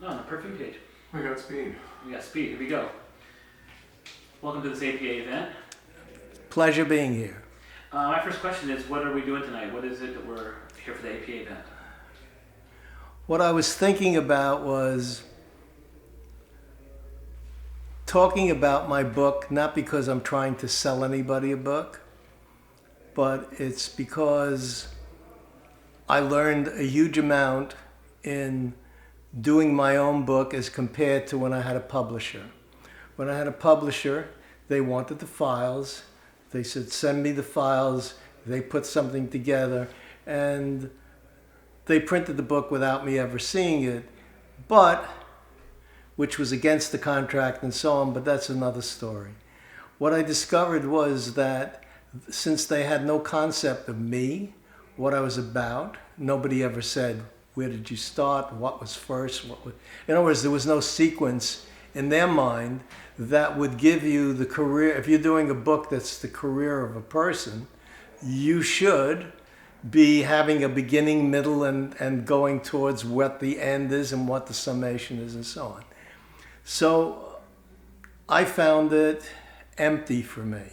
No, on the perfect page. We got speed. We got speed. Here we go. Welcome to this APA event. Pleasure being here. My first question is, what are we doing tonight? What is it that we're here for the APA event? What I was thinking about was talking about my book, not because I'm trying to sell anybody a book, but it's because I learned a huge amount in doing my own book as compared to when I had a publisher. When I had a publisher, they wanted the files. They said, send me the files. They put something together, and they printed the book without me ever seeing it, which was against the contract and so on, but that's another story. What I discovered was that since they had no concept of me, what I was about, nobody ever said, where did you start, what was first, in other words, there was no sequence in their mind that would give you the career. If you're doing a book that's the career of a person, you should be having a beginning, middle, and going towards what the end is and what the summation is and so on. So I found it empty for me.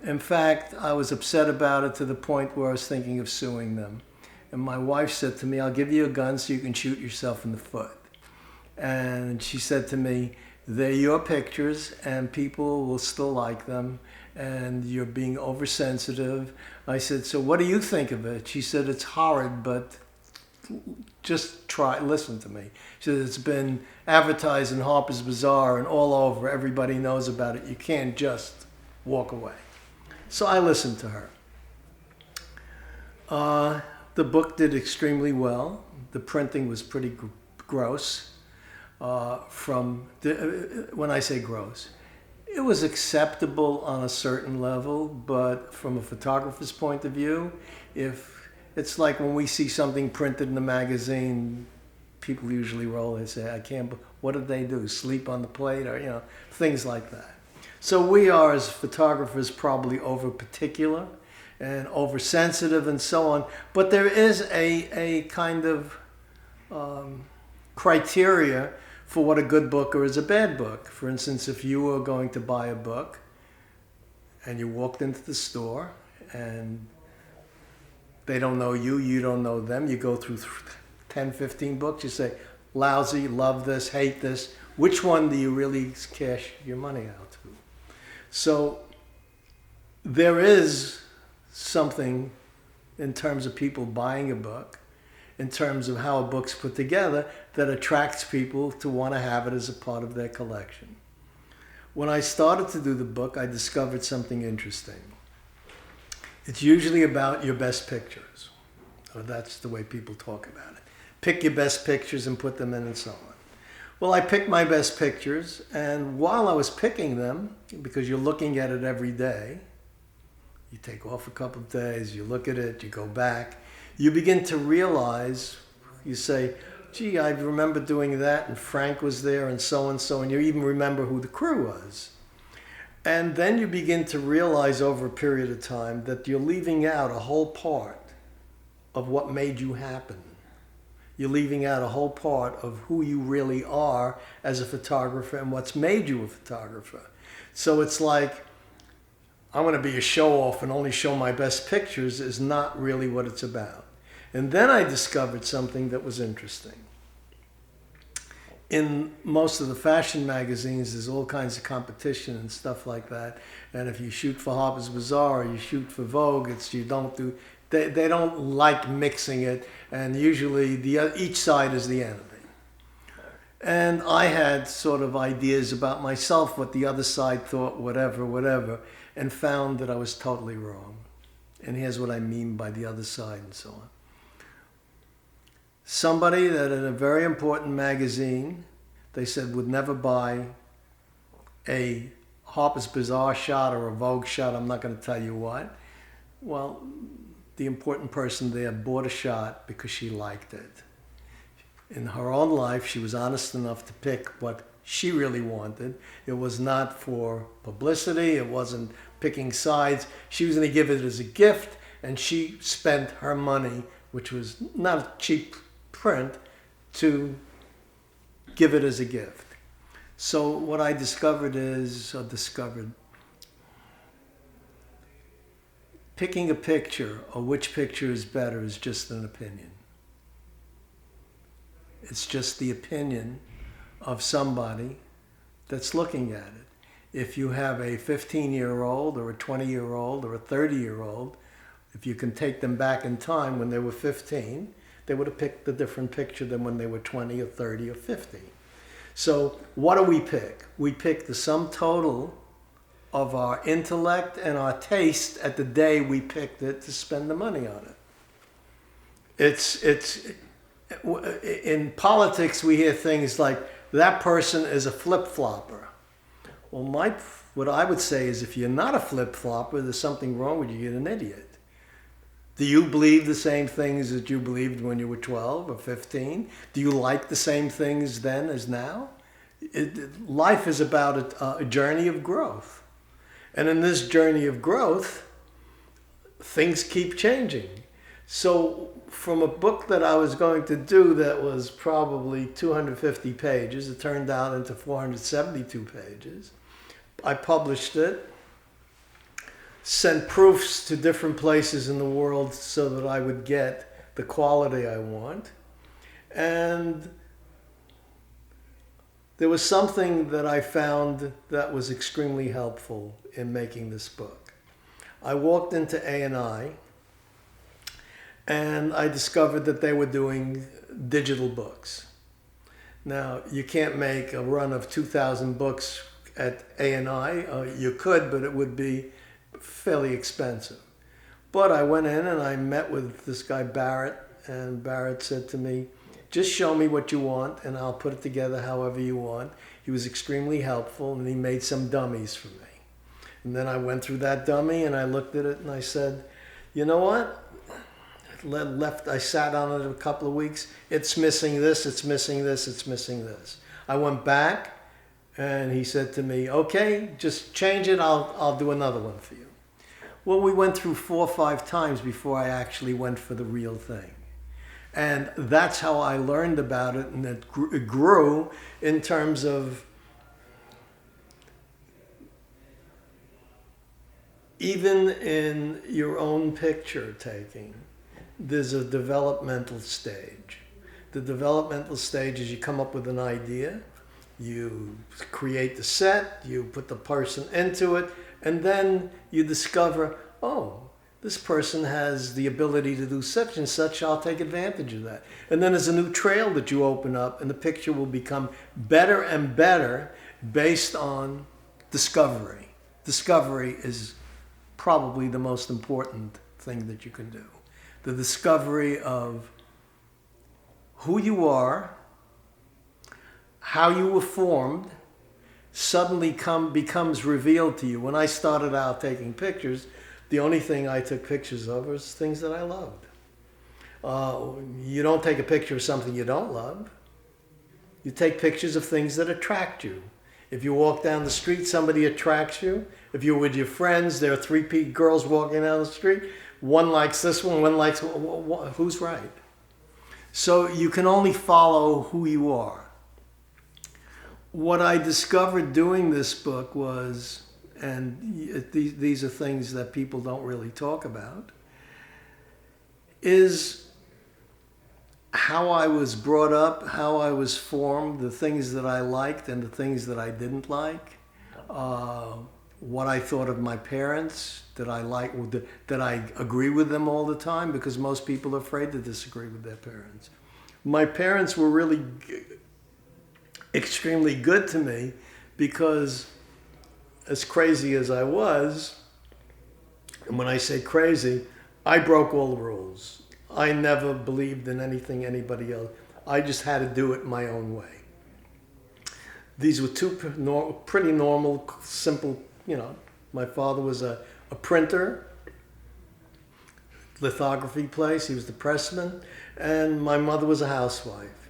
In fact, I was upset about it to the point where I was thinking of suing them. And my wife said to me, I'll give you a gun so you can shoot yourself in the foot. And she said to me, they're your pictures and people will still like them and you're being oversensitive. I said, so what do you think of it? She said, it's horrid, but just listen to me. She said, it's been advertised in Harper's Bazaar and all over. Everybody knows about it. You can't just walk away. So I listened to her. The book did extremely well. The printing was pretty gross. When I say gross, it was acceptable on a certain level, but from a photographer's point of view, if it's like when we see something printed in a magazine, people usually roll and say, I can't, what did they do? Sleep on the plate or, things like that. So we are as photographers probably over particular and oversensitive and so on, but there is a kind of criteria for what a good book or is a bad book. For instance, if you were going to buy a book and you walked into the store and they don't know you, you don't know them, you go through 10, 15 books, you say, lousy, love this, hate this. Which one do you really cash your money out to? So there is something in terms of people buying a book, in terms of how a book's put together, that attracts people to want to have it as a part of their collection. When I started to do the book, I discovered something interesting. It's usually about your best pictures. Or that's the way people talk about it. Pick your best pictures and put them in and so on. Well, I picked my best pictures, and while I was picking them, because you're looking at it every day, you take off a couple of days, you look at it, you go back, you begin to realize, you say, gee, I remember doing that, and Frank was there, and so, and you even remember who the crew was. And then you begin to realize over a period of time that you're leaving out a whole part of what made you happen. You're leaving out a whole part of who you really are as a photographer and what's made you a photographer. So it's like, I'm going to be a show-off and only show my best pictures is not really what it's about. And then I discovered something that was interesting. In most of the fashion magazines, there's all kinds of competition and stuff like that. And if you shoot for Harper's Bazaar or you shoot for Vogue, they don't like mixing it, and usually each side is the enemy. And I had sort of ideas about myself, what the other side thought, whatever, and found that I was totally wrong. And here's what I mean by the other side and so on. Somebody that in a very important magazine, they said would never buy a Harper's Bazaar shot or a Vogue shot, I'm not going to tell you what. Well, the important person there bought a shot because she liked it. In her own life, she was honest enough to pick what she really wanted. It was not for publicity. It wasn't picking sides. She was going to give it as a gift, and she spent her money, which was not a cheap print, to give it as a gift. So what I discovered picking a picture or which picture is better is just an opinion. It's just the opinion of somebody that's looking at it. If you have a 15-year-old or a 20-year-old or a 30-year-old, if you can take them back in time when they were 15, they would have picked a different picture than when they were 20 or 30 or 50. So what do we pick? We pick the sum total of our intellect and our taste at the day we picked it to spend the money on it. In politics, we hear things like, that person is a flip-flopper. Well, what I would say is, if you're not a flip-flopper, there's something wrong with you. You're an idiot. Do you believe the same things that you believed when you were 12 or 15? Do you like the same things then as now? Life is about a journey of growth. And in this journey of growth, things keep changing. So from a book that I was going to do that was probably 250 pages, it turned out into 472 pages. I published it, sent proofs to different places in the world so that I would get the quality I want. And there was something that I found that was extremely helpful in making this book. I walked into A&I and I discovered that they were doing digital books. Now, you can't make a run of 2,000 books at A&I. You could, but it would be fairly expensive. But I went in and I met with this guy Barrett, and Barrett said to me, just show me what you want and I'll put it together however you want. He was extremely helpful, and he made some dummies for me. And then I went through that dummy and I looked at it and I said, you know what? I sat on it a couple of weeks. It's missing this, it's missing this, it's missing this. I went back and he said to me, okay, just change it, I'll do another one for you. Well, we went through 4 or 5 times before I actually went for the real thing. And that's how I learned about it, and it grew in terms of even in your own picture taking, there's a developmental stage. The developmental stage is you come up with an idea, you create the set, you put the person into it, and then you discover, oh, this person has the ability to do such and such, I'll take advantage of that. And then there's a new trail that you open up, and the picture will become better and better based on discovery. Discovery is probably the most important thing that you can do. The discovery of who you are, how you were formed, suddenly becomes revealed to you. When I started out taking pictures, the only thing I took pictures of was things that I loved. You don't take a picture of something you don't love. You take pictures of things that attract you. If you walk down the street, somebody attracts you. If you're with your friends, there are 3 girls walking down the street. One likes this one likes, who's right? So you can only follow who you are. What I discovered doing this book was, and these are things that people don't really talk about, is how I was brought up, how I was formed, the things that I liked and the things that I didn't like, what I thought of my parents, that I agree with them all the time, because most people are afraid to disagree with their parents. My parents were really extremely good to me, because as crazy as I was, and when I say crazy, I broke all the rules. I never believed in anything anybody else. I just had to do it my own way. These were 2 pretty normal, simple, my father was a printer, lithography place, he was the pressman, and my mother was a housewife.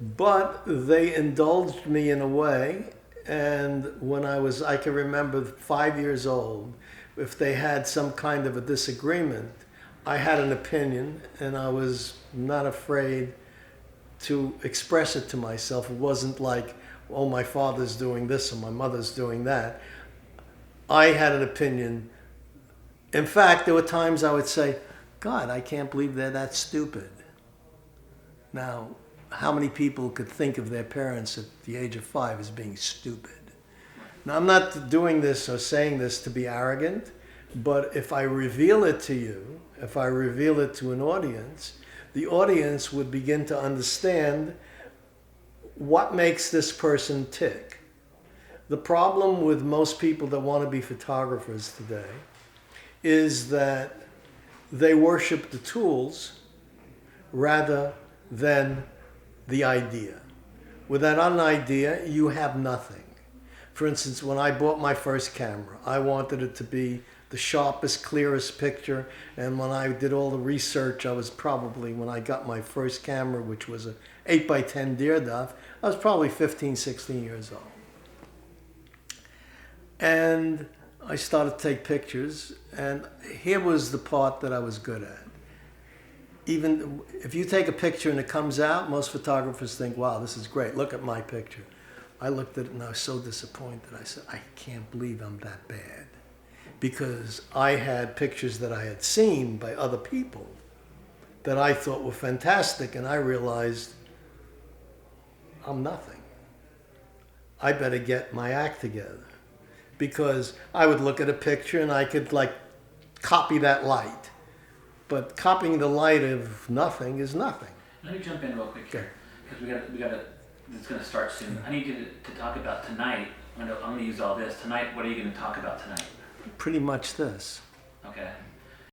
But they indulged me in a way, and when I can remember 5 years old, if they had some kind of a disagreement, I had an opinion, and I was not afraid to express it to myself. It wasn't like, oh, my father's doing this or my mother's doing that. I had an opinion. In fact, there were times I would say, God, I can't believe they're that stupid. Now, how many people could think of their parents at the age of 5 as being stupid? Now, I'm not doing this or saying this to be arrogant, but if I reveal it to you, if I reveal it to an audience, the audience would begin to understand what makes this person tick. The problem with most people that want to be photographers today is that they worship the tools rather than the idea. Without an idea, you have nothing. For instance, when I bought my first camera, I wanted it to be the sharpest, clearest picture. And when I did all the research, I was probably, when I got my first camera, which was an 8x10 deer duff, I was probably 15, 16 years old. And I started to take pictures, and here was the part that I was good at. Even if you take a picture and it comes out, most photographers think, wow, this is great, look at my picture. I looked at it and I was so disappointed. I said, I can't believe I'm that bad. Because I had pictures that I had seen by other people that I thought were fantastic, and I realized I'm nothing. I better get my act together. Because I would look at a picture and I could like copy that light. But copying the light of nothing is nothing. Let me jump in real quick here, because we gotta, it's gonna start soon. I need you to talk about tonight. I'm gonna use all this. Tonight, what are you gonna talk about tonight? Pretty much this. Okay.